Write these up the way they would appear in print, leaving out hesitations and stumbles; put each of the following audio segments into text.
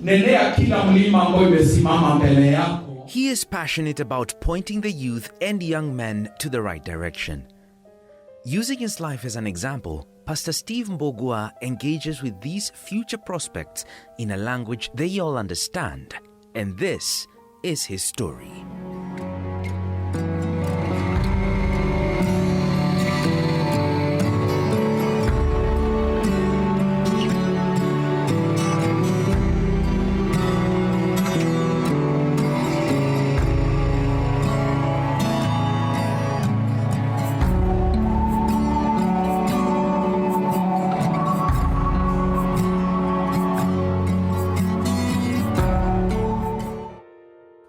nenea kila mlima ambao imesimama mbele yako. He is passionate about pointing the youth and young men to the right direction. Using his life as an example, Pastor Steve Mbugua engages with these future prospects in a language they all understand. And this is his story.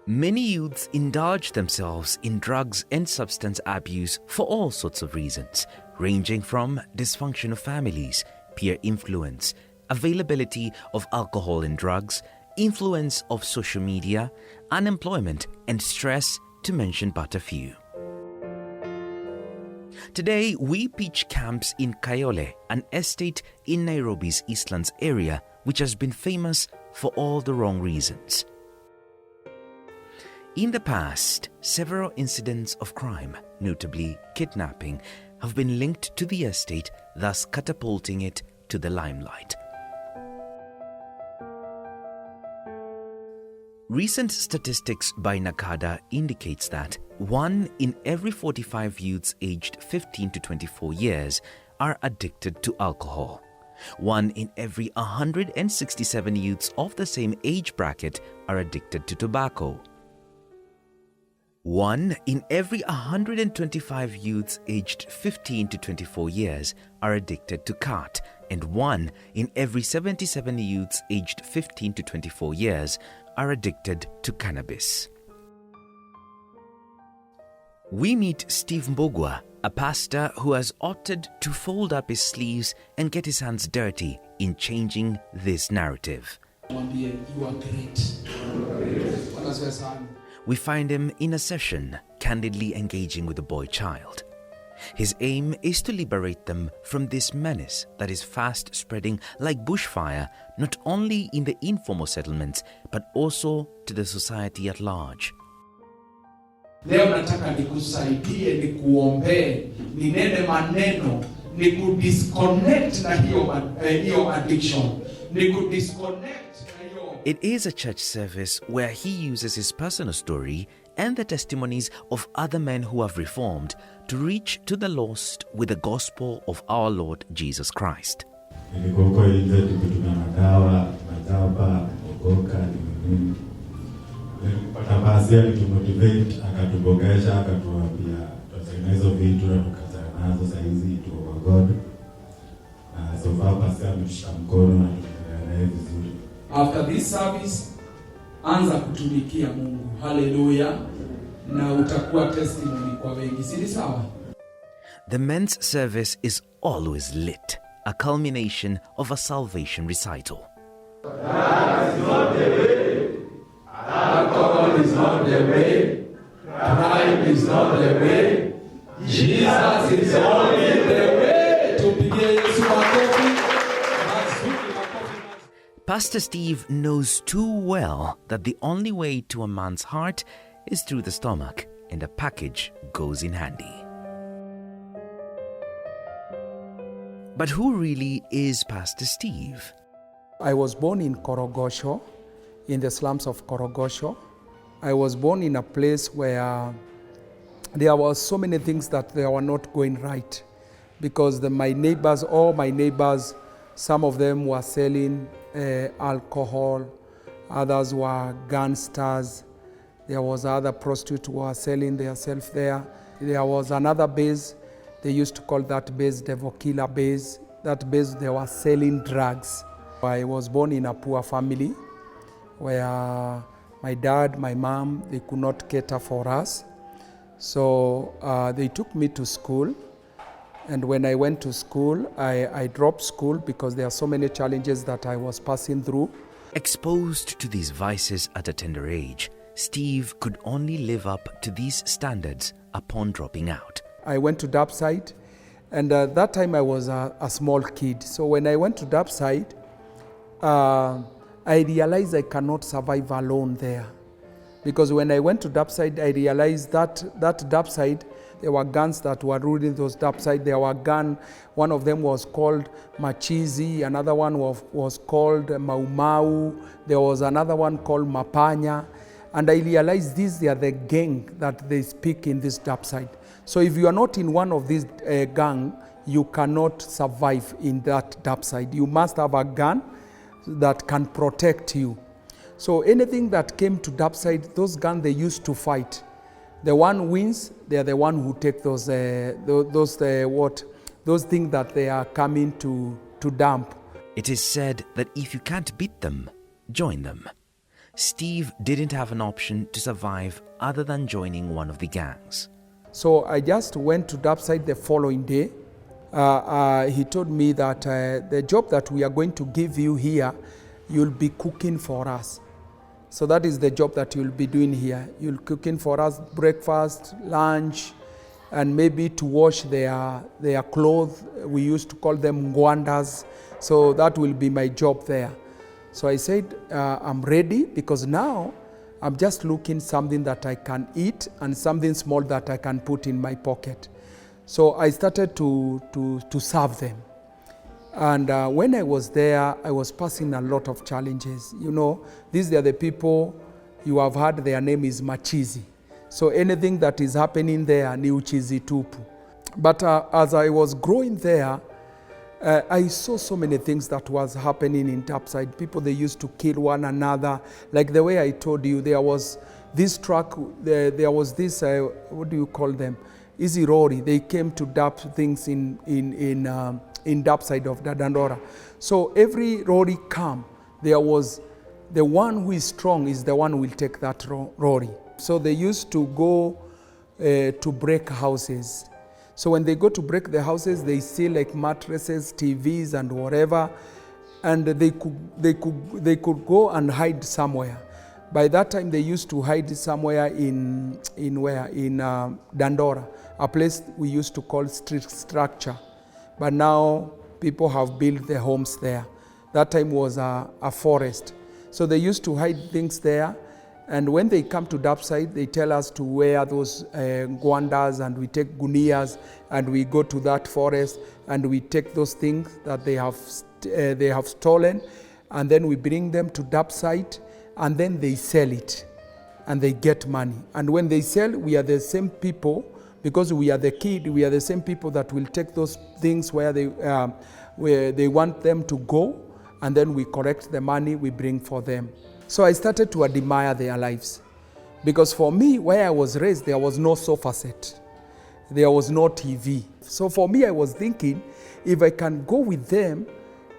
Many youths indulge themselves in drugs and substance abuse for all sorts of reasons, ranging from dysfunction of families, peer influence, availability of alcohol and drugs, influence of social media, unemployment, and stress, to mention but a few. Today, we pitch camps in Kayole, an estate in Nairobi's Eastlands area, which has been famous for all the wrong reasons. In the past, several incidents of crime, notably kidnapping, have been linked to the estate, thus catapulting it to the limelight. Recent statistics by NACADA indicates that 1 in every 45 youths aged 15 to 24 years are addicted to alcohol. 1 in every 167 youths of the same age bracket are addicted to tobacco. 1 in every 125 youths aged 15 to 24 years are addicted to khat, and 1 in every 77 youths aged 15 to 24 years are addicted to cannabis. We meet Steve Mbugua, a pastor who has opted to fold up his sleeves and get his hands dirty in changing this narrative. You are great. We find him in a session, candidly engaging with the boy child. His aim is to liberate them from this menace that is fast spreading like bushfire, not only in the informal settlements, but also to the society at large. Leo nataka nikusaidie, nikuombee, ninene maneno, nikudisconnect na hiyo addiction, nikudisconnect. It is a church service where he uses his personal story and the testimonies of other men who have reformed to reach to the lost with the gospel of our Lord Jesus Christ. After this service, anza kutumikia Mungu. Hallelujah. Na utakuwa testimony kwa wengi. Si sawa? The men's service is always lit, a culmination of a salvation recital. That is not the way. Alcohol is not the way. Crime is not the way. Jesus is only the way. Tupigie Yesu makofi. Pastor Steve knows too well that the only way to a man's heart is through the stomach, and a package goes in handy. But who really is Pastor Steve? I was born in Korogosho, in the slums of Korogosho. I was born in a place where there were so many things that they were not going right, because all my neighbors, some of them were selling alcohol, others were gangsters. There was other prostitutes who were selling themselves there. There was another base, they used to call that base the Vokila base. That base, they were selling drugs. I was born in a poor family where my dad, my mom, they could not cater for us. So they took me to school. And when I went to school, I dropped school because there are so many challenges that I was passing through. Exposed to these vices at a tender age, Steve could only live up to these standards upon dropping out. I went to Dapside, and at that time I was a small kid. So when I went to Dapside, I realized I cannot survive alone there. Because when I went to Dapside, I realized that Dapside, there were guns that were ruling those Dapside. There were guns, one of them was called Machizi, another one was called Mau Mau, there was another one called Mapanya. And I realized these are the gang that they speak in this Dapside. So if you are not in one of these gang, you cannot survive in that Dapside. You must have a gun that can protect you. So anything that came to Dapside, those guns they used to fight. The one wins, they are the one who take those things that they are coming to dump. It is said that if you can't beat them, join them. Steve didn't have an option to survive other than joining one of the gangs. So I just went to Dapside the following day. He told me that the job that we are going to give you here, you'll be cooking for us. So that is the job that you'll be doing here. You'll cooking for us breakfast, lunch, and maybe to wash their clothes. We used to call them ngwandas. So that will be my job there. So I said, I'm ready, because now I'm just looking something that I can eat and something small that I can put in my pocket. So I started to serve them. And when I was there, I was passing a lot of challenges. You know, these are the people you have heard their name is Machizi. So anything that is happening there, ni uchizi tupu. But as I was growing there, I saw so many things that was happening in Dapside. People, they used to kill one another. Like the way I told you, there was this truck, there was this, what do you call them? Easy Rory. They came to dump things in Dapside of Dandora. So every Rory come, there was the one who is strong is the one who will take that Rory. So they used to go to break houses. So when they go to break the houses, they steal like mattresses, TVs, and whatever, and they could go and hide somewhere. By that time, they used to hide somewhere in Dandora, a place we used to call street structure. But now people have built their homes there. That time was a forest. So they used to hide things there. And when they come to Dapside, they tell us to wear those gwandas, and we take gunias, and we go to that forest, and we take those things that they have stolen, and then we bring them to Dapside, and then they sell it, and they get money. And when they sell, we are the same people, because we are we are the same people that will take those things where they want them to go, and then we collect the money we bring for them. So I started to admire their lives, because for me, where I was raised, there was no sofa set, there was no TV. So for me, I was thinking, if I can go with them,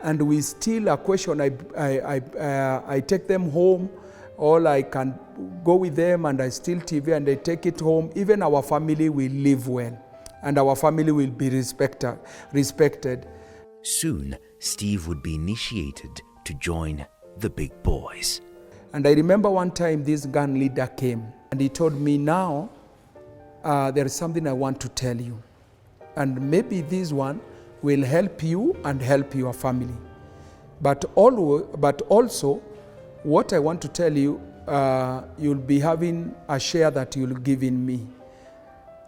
and we steal a question, I take them home, or I can go with them and I steal TV and I take it home, even our family will live well, and our family will be respected. Soon, Steve would be initiated to join the big boys. And I remember one time this gang leader came and he told me, now there is something I want to tell you. And maybe this one will help you and help your family. But also, what I want to tell you, you'll be having a share that you'll give in me.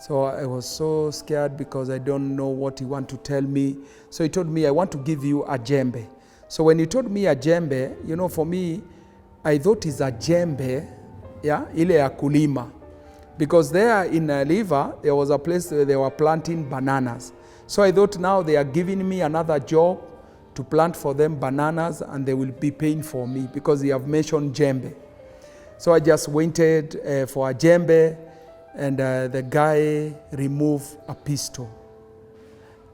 So I was so scared because I don't know what he want to tell me. So he told me, I want to give you a jembe. So when he told me a jembe, you know, for me, I thought it's a jembe, yeah, ile ya kulima. Because there in Liver, there was a place where they were planting bananas. So I thought now they are giving me another job to plant for them bananas, and they will be paying for me because they have mentioned jembe. So I just waited for a jembe, and the guy removed a pistol.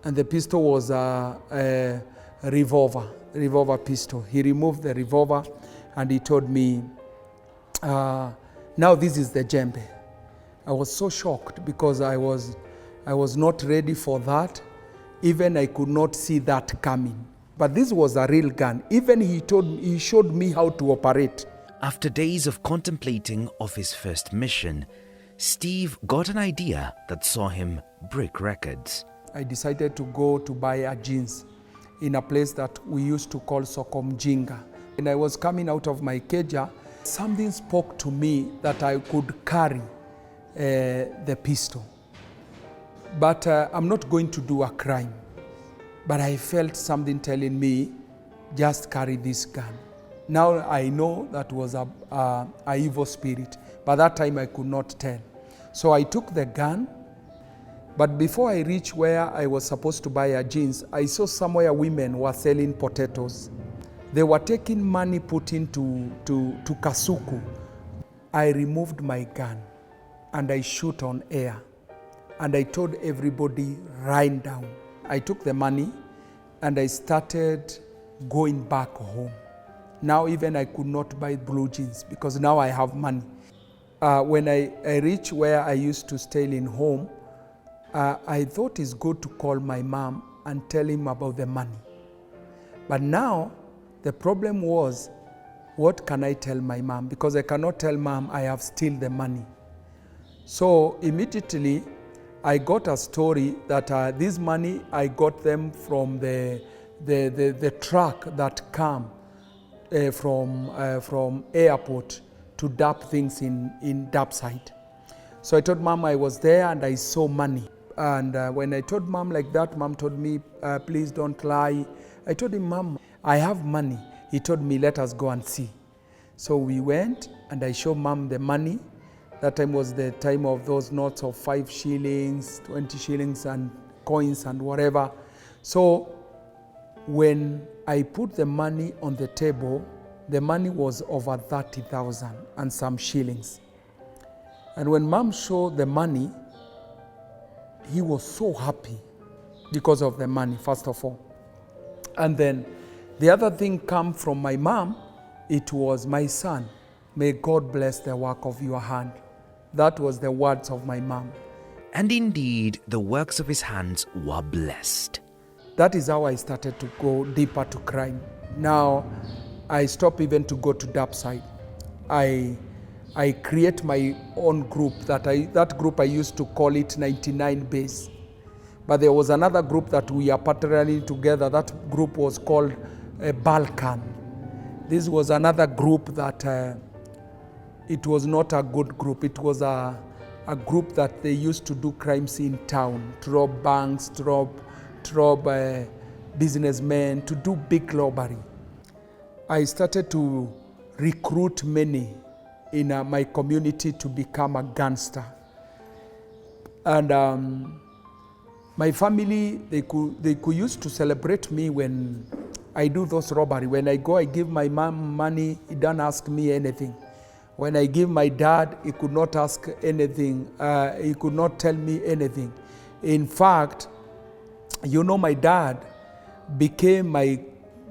And the pistol was a revolver pistol. He removed the revolver and he told me, now this is the jembe. I was so shocked because I was not ready for that. Even I could not see that coming. But this was a real gun. Even he showed me how to operate. After days of contemplating of his first mission, Steve got an idea that saw him break records. I decided to go to buy a jeans in a place that we used to call Soko Mjinga. When I was coming out of my keja, something spoke to me that I could carry the pistol. But I'm not going to do a crime. But I felt something telling me, just carry this gun. Now I know that was a evil spirit. By that time I could not tell. So I took the gun, but before I reached where I was supposed to buy a jeans, I saw somewhere women were selling potatoes. They were taking money put into to kasuku. I removed my gun and I shoot on air. And I told everybody, write down. I took the money and I started going back home. Now even I could not buy blue jeans because now I have money. When I reached where I used to stay in home, I thought it's good to call my mom and tell him about the money. But now the problem was, what can I tell my mom? Because I cannot tell mom I have stolen the money. So immediately I got a story that this money I got them from the truck that come from airport to dump things in dump site. So I told mom I was there and I saw money. And when I told mom like that, mom told me, please don't lie. I told him, mom, I have money. He told me, let us go and see. So we went and I showed mom the money. That time was the time of those notes of 5 shillings, 20 shillings and coins and whatever. So when I put the money on the table, the money was over 30,000 and some shillings. And when mom showed the money, he was so happy because of the money, first of all. And then the other thing come from my mom, it was, my son, may God bless the work of your hand. That was the words of my mom. And indeed, the works of his hands were blessed. That is how I started to go deeper to crime. Now, I stopped even to go to dark side. I create my own group. That group I used to call it 99 Base. But there was another group that we are partnering together. That group was called Balkan. This was another group that it was not a good group. It was a group that they used to do crimes in town, to rob banks, to rob businessmen, to do big robbery. I started to recruit many in my community to become a gangster. And my family, they could used to celebrate me when I do those robbery. When I go, I give my mom money, he don't ask me anything. When I give my dad, he could not ask anything. He could not tell me anything. In fact, my dad became my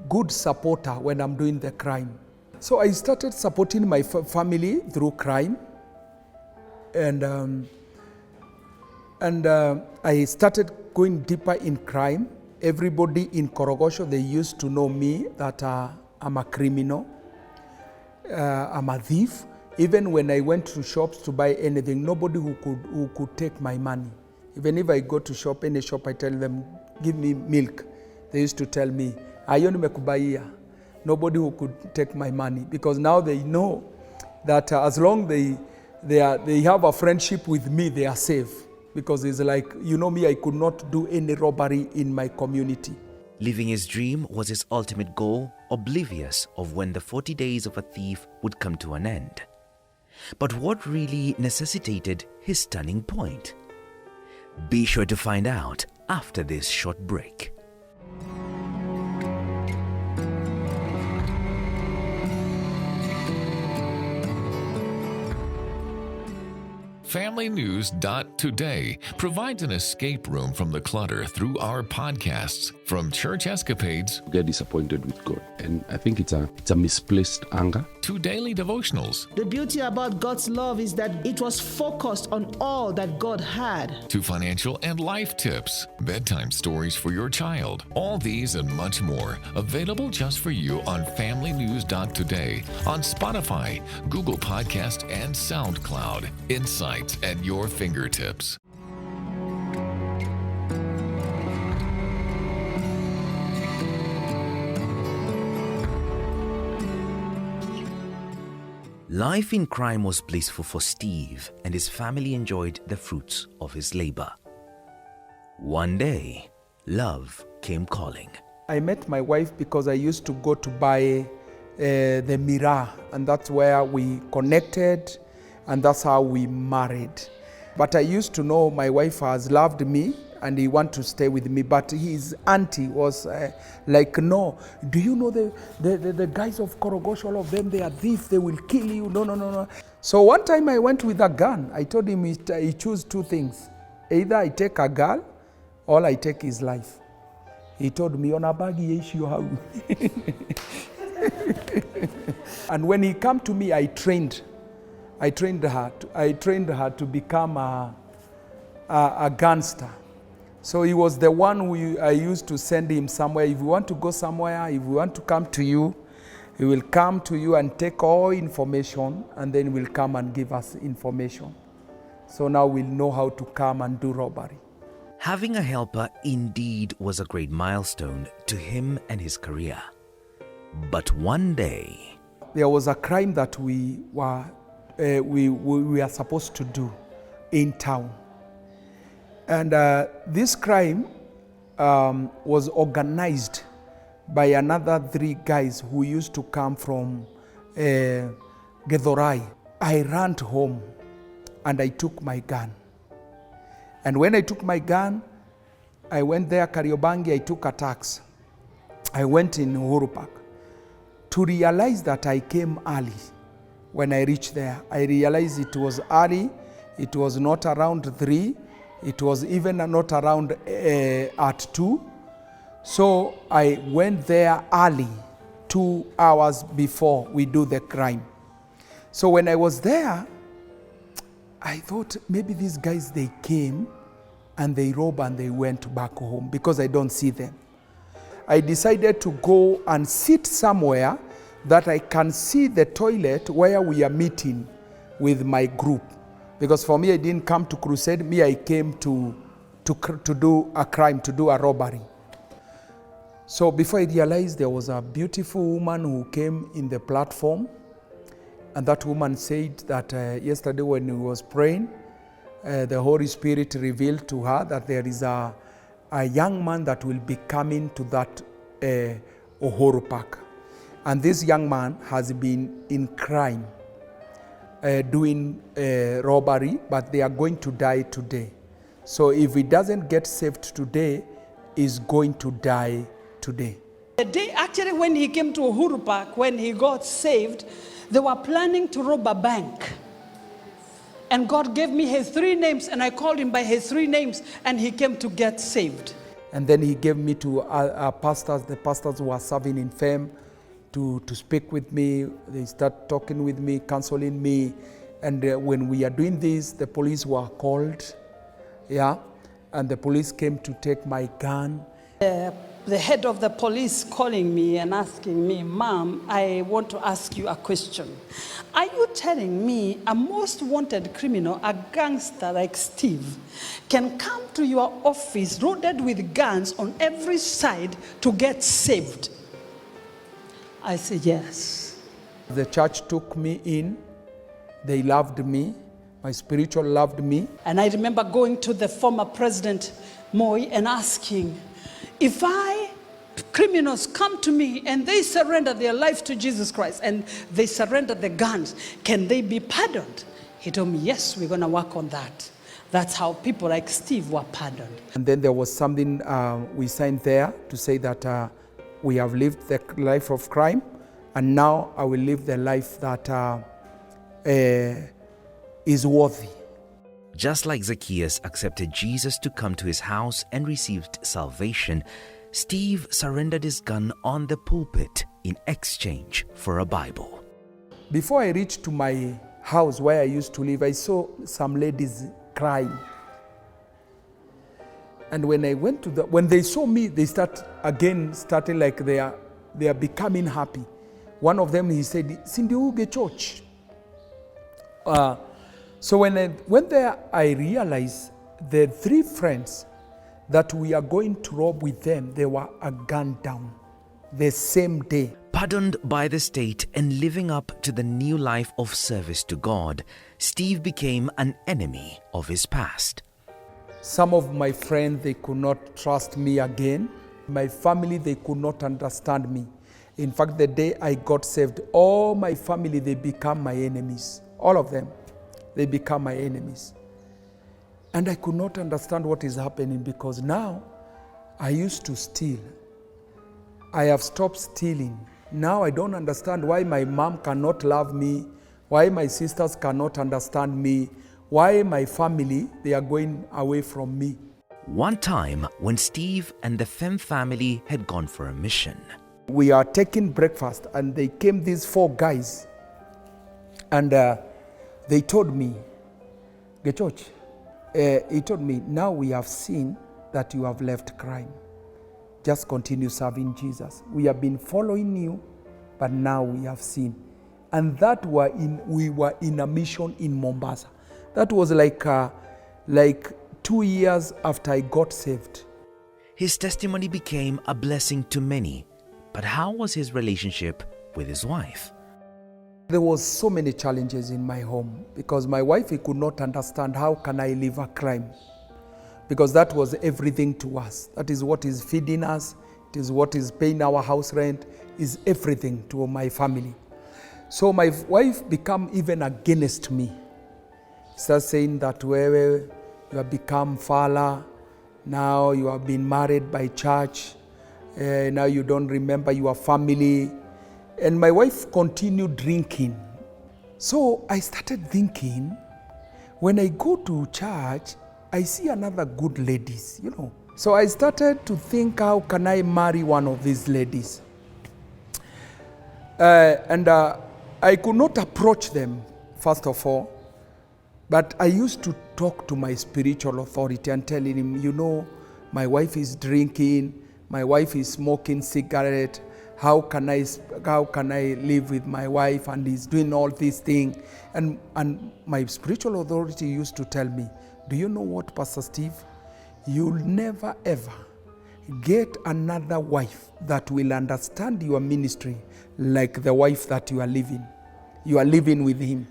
good supporter when I'm doing the crime. So I started supporting my family through crime. And I started going deeper in crime. Everybody in Korogosho, they used to know me that I'm a criminal, I'm a thief. Even when I went to shops to buy anything, nobody who could take my money. Even if I go to shop, any shop, I tell them, give me milk. They used to tell me, ayo nimekubaiya. Nobody who could take my money, because now they know that as long they have a friendship with me, they are safe. Because it's like, me, I could not do any robbery in my community. Living his dream was his ultimate goal, oblivious of when the 40 days of a thief would come to an end. But what really necessitated his turning point? Be sure to find out after this short break. FamilyNews.Today provides an escape room from the clutter through our podcasts, from church escapades, get disappointed with God. And I think it's a misplaced anger, to daily devotionals. The beauty about God's love is that it was focused on all that God had. To financial and life tips, bedtime stories for your child. All these and much more available just for you on FamilyNews.Today, on Spotify, Google Podcast, and SoundCloud. Insights at your fingertips. Life in crime was blissful for Steve, and his family enjoyed the fruits of his labor. One day, love came calling. I met my wife because I used to go to buy the mirror, and that's where we connected, and that's how we married. But I used to know my wife has loved me and he want to stay with me, but his auntie was like, no, do you know the guys of Korogosho, all of them, they are thieves, they will kill you, no. So one time I went with a gun. I told him he choose two things. Either I take a girl or I take his life. He told me, on a baggy issue how. And when he came to me, I trained her to become a gangster. So he was the one who I used to send him somewhere. If you want to go somewhere, if we want to come to you, he will come to you and take all information, and then will come and give us information. So now we'll know how to come and do robbery. Having a helper indeed was a great milestone to him and his career. But one day, there was a crime that we were supposed to do in town. And this crime was organized by another 3 guys who used to come from Gedhorai. I ran home and I took my gun. And when I took my gun, I went there, Kariobangi, I took a taxi. I went in Uhuru Park to realize that I came early. When I reached there, I realized it was early. It was not around 3. It was even not around at 2. So I went there early, 2 hours before we do the crime. So when I was there, I thought maybe these guys, they came and they robbed and they went back home because I don't see them. I decided to go and sit somewhere that I can see the toilet where we are meeting with my group. Because for me, I didn't come to crusade. Me, I came to do a crime, to do a robbery. So before I realized, there was a beautiful woman who came in the platform. And that woman said that yesterday when we was praying, the Holy Spirit revealed to her that there is a young man that will be coming to that Uhuru Park. And this young man has been in crime, doing robbery, but they are going to die today. So if he doesn't get saved today, he's going to die today. The day actually when he came to Uhuru Park, when he got saved, they were planning to rob a bank. And God gave me his 3 names, and I called him by his 3 names, and he came to get saved. And then he gave me to pastors, the pastors who are serving in fame, to speak with me. They start talking with me, counseling me. And when we are doing this, the police were called, and the police came to take my gun. The head of the police calling me and asking me, Ma'am, I want to ask you a question. Are you telling me a most wanted criminal, a gangster like Steve, can come to your office loaded with guns on every side to get saved? I said, yes. The church took me in. They loved me. My spiritual loved me. And I remember going to the former president, Moi, and asking, if criminals come to me and they surrender their life to Jesus Christ and they surrender the guns, can they be pardoned? He told me, yes, we're going to work on that. That's how people like Steve were pardoned. And then there was something we signed there to say that we have lived the life of crime, and now I will live the life that is worthy. Just like Zacchaeus accepted Jesus to come to his house and received salvation, Steve surrendered his gun on the pulpit in exchange for a Bible. Before I reached to my house where I used to live, I saw some ladies crying. And when I went to when they saw me, they started like they are becoming happy. One of them, he said, Sindiuge Church. So when I went there, I realized the 3 friends that we are going to rob with them, they were gunned down the same day. Pardoned by the state and living up to the new life of service to God, Steve became an enemy of his past. Some of my friends, they could not trust me again. My family, they could not understand me. In fact, the day I got saved, all my family, they become my enemies. All of them, they become my enemies. And I could not understand what is happening because now I used to steal. I have stopped stealing. Now I don't understand why my mom cannot love me, why my sisters cannot understand me, why my family, they are going away from me. One time when Steve and the Fem family had gone for a mission. We are taking breakfast and they came, these 4 guys, and they told me, George, he told me, now we have seen that you have left crime. Just continue serving Jesus. We have been following you, but now we have seen. And that we were in a mission in Mombasa. That was like 2 years after I got saved. His testimony became a blessing to many. But how was his relationship with his wife? There was so many challenges in my home because my wife, he could not understand how can I live a crime. Because that was everything to us. That is what is feeding us. It is what is paying our house rent, is everything to my family. So my wife became even against me. Started saying that, well, you have become fala, now you have been married by church, now you don't remember your family. And my wife continued drinking. So I started thinking, when I go to church, I see another good ladies, So I started to think, how can I marry one of these ladies? And I could not approach them, first of all, but I used to talk to my spiritual authority and telling him, my wife is drinking, my wife is smoking cigarette, how can I live with my wife, and he's doing all these things. And my spiritual authority used to tell me, do you know what, Pastor Steve? You'll never ever get another wife that will understand your ministry like the wife that you are living. You are living with him.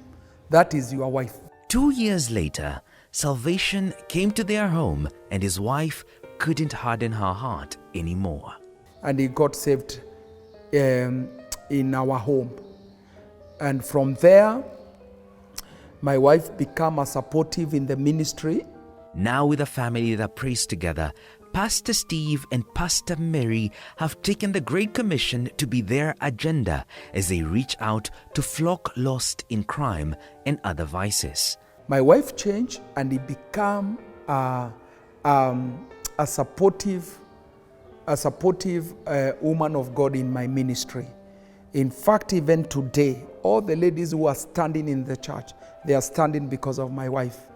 That is your wife. 2 years later, salvation came to their home and his wife couldn't harden her heart anymore. And he got saved in our home. And from there, my wife became a supportive in the ministry. Now with a family that prays together, Pastor Steve and Pastor Mary have taken the Great Commission to be their agenda as they reach out to flock lost in crime and other vices. My wife changed and he became a supportive woman of God in my ministry. In fact, even today, all the ladies who are standing in the church, they are standing because of my wife.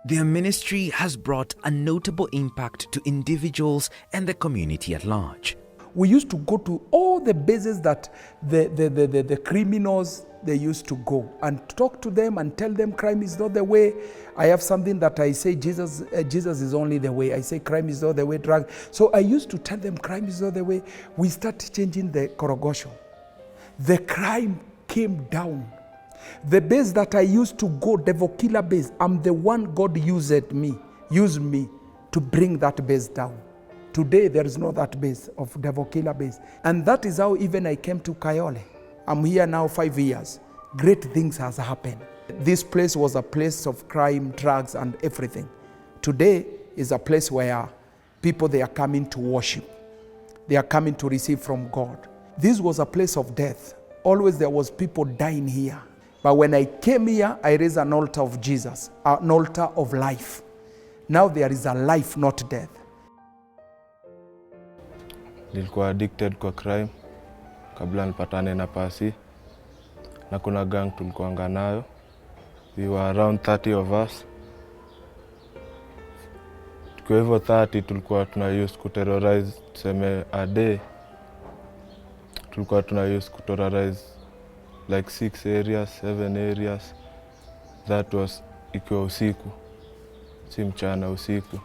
Their ministry has brought a notable impact to individuals and the community at large. We used to go to all the bases that the criminals, they used to go and talk to them and tell them crime is not the way. I have something that I say, Jesus is only the way. I say crime is not the way, drug. So I used to tell them crime is not the way. We started changing the Korogosho. The crime came down. The base that I used to go, Devil Killer base, I'm the one God used me to bring that base down. Today, there is no that base of Devil Killer base. And that is how even I came to Kayole. I'm here now 5 years. Great things has happened. This place was a place of crime, drugs, and everything. Today is a place where people, they are coming to worship. They are coming to receive from God. This was a place of death. Always there was people dying here. But when I came here, I raised an altar of Jesus, an altar of life. Now there is a life, not death. Nilikuwa addicted kwa crime kabla nipatane na Pasi, na kuna gang tulikuanga nayo. We were around 30 of us. Kwa hivyo 30 tulikuwa use kuterrorize, tuseme a day. Tulikuwa use kuterrorize like 6 areas, 7 areas. That was ikiwa usiku, si mchana, usiku.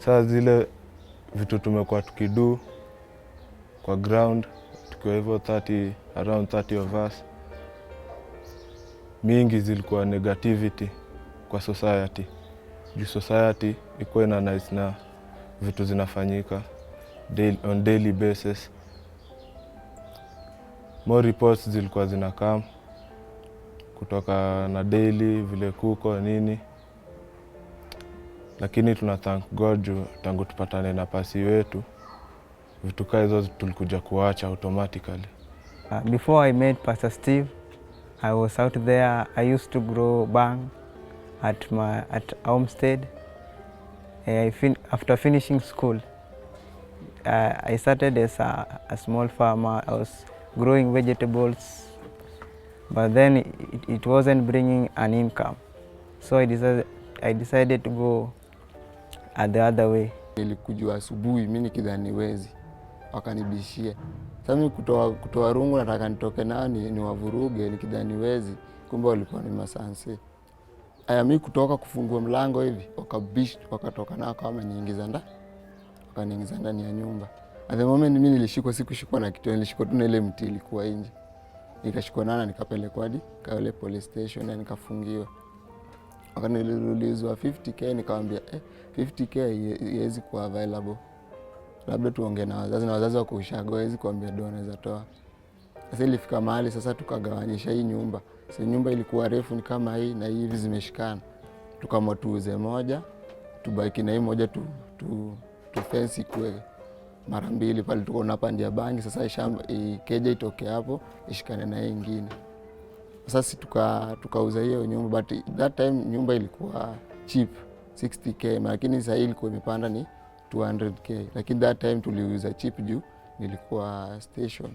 Saa zile vitu tumekuwa tukidu, kwa ground, tukiwa hivyo around 30 of us. Mingi zilikuwa negativity kwa society. Juu society iko ina nice na vitu zinafanyika on daily basis. More reports zilikuwa zinakam kutoka na daily vile kuko nini. Lakini tuna thank God juu tangu tupatane na pasi wetu, vitu kama hizo tulikuja kuacha automatically. Before I met Pastor Steve, I was out there. I used to grow bang at Homestead. After finishing school, I started as a small farmer. I was growing vegetables, but then it wasn't bringing an income. So I decided to go the other way. Nilikujua asubuhi mimi nikidhani wezi, wakanibishia. Sasa mimi kutoa rungu nataka nitoke nao ni wavuruge nikidhani wezi, kumbe walikuwa ni masanse. Mimi kutoka kufungua mlango hivi, wakatoka nao kama wakaniingiza ndani ya nyumba. At the moment mimi sikushikwa na kitu, nilishikwa tu na ile mti ilikuwa nje. Nikashikwa nana nikapelekwa hadi kale police station na nikafungiwa. Wakaniulizwa 50k, nikamwambia 50k haiwezi kuwa available. Labda tuongee na wazazi wako ushago, hawezi kuambia doa naweza toa. Sasa ilifika mahali sasa tukagawanyisha hii nyumba. Sasa nyumba ilikuwa refu ni kama hii na hivi zimeshikana. Tukamwa tuuze moja, tubaki na hii moja tu fence kwe mara mbili pale tuko napandia bangi. Sasa shamba ikeja itoke hapo ishikane na hii nyingine. Sasa tukauza hiyo nyumba, but that time nyumba ilikuwa cheap 60k, lakini sasa ilikuwa imepanda ni 200k. Lakini that time tuliuza cheap juu nilikuwa station.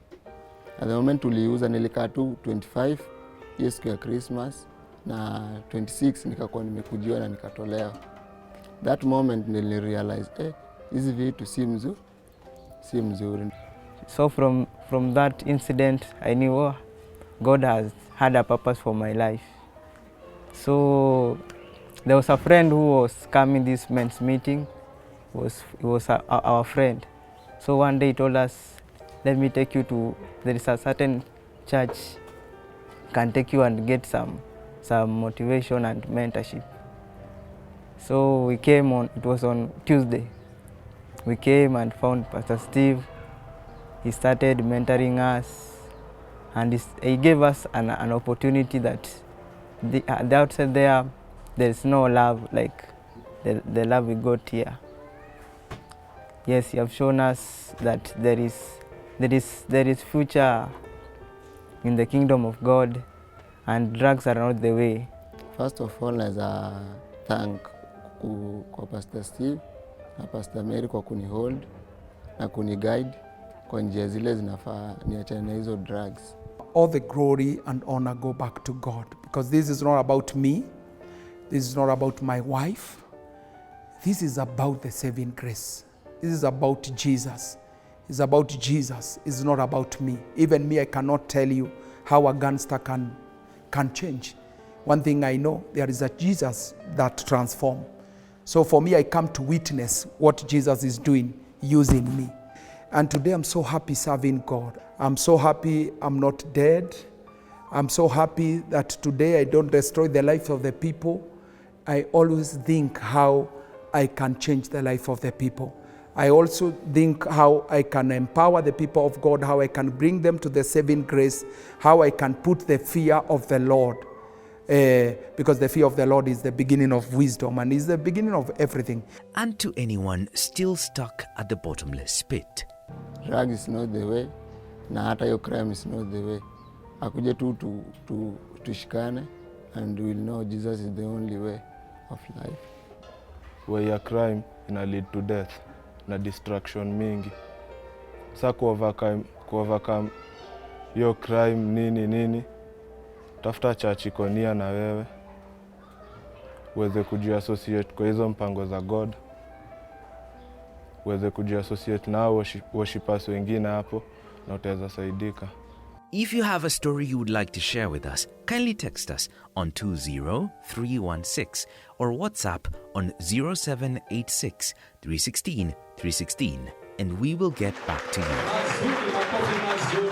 At the moment tuliuza nilikaa tu 25 siku ya Christmas na 26 nikakuwa nimekujiwa na nikatolewa. That moment nilirealize hizi vitu si mzuri. So from that incident I knew God has had a purpose for my life. So there was a friend who was coming this men's meeting. He was our friend. So one day he told us, let me take you to, there is a certain church can take you and get some motivation and mentorship. So we came it was on Tuesday. We came and found Pastor Steve. He started mentoring us, and he gave us an opportunity that the outside there is no love like the love we got here. Yes, you have shown us that there is future in the kingdom of God, and drugs are not the way. First of all, as a thank kwa Pastor Steve na Pastor Mary kwa kunihold na kuniguide kwa njia zile zinafaa niachane na hizo drugs. All the glory and honor go back to God, because this is not about me. This is not about my wife. This is about the saving grace. This is about Jesus. It's about Jesus. It's not about me. Even me, I cannot tell you how a gangster can change. One thing I know, there is a Jesus that transforms. So for me, I come to witness what Jesus is doing using me. And today I'm so happy serving God. I'm so happy I'm not dead. I'm so happy that today I don't destroy the life of the people. I always think how I can change the life of the people. I also think how I can empower the people of God, how I can bring them to the saving grace, how I can put the fear of the Lord. Because the fear of the Lord is the beginning of wisdom and is the beginning of everything. And to anyone still stuck at the bottomless pit, Drug is not the way, na hata yo crime is not the way. Akuje tu tushikane and we'll know Jesus is the only way of life. Way ya crime ina lead to death na distraction mingi. Sa overcome yo crime nini, tafuta church iko nia na wewe, uweze kujiassociate kwa hizo mpango za God, uweze kujiassociate na worshipers wengine hapo na utaweza saidika. if you have a story you would like to share with us, kindly text us on 20316 or WhatsApp on 0786 316 316. and we will get back to you.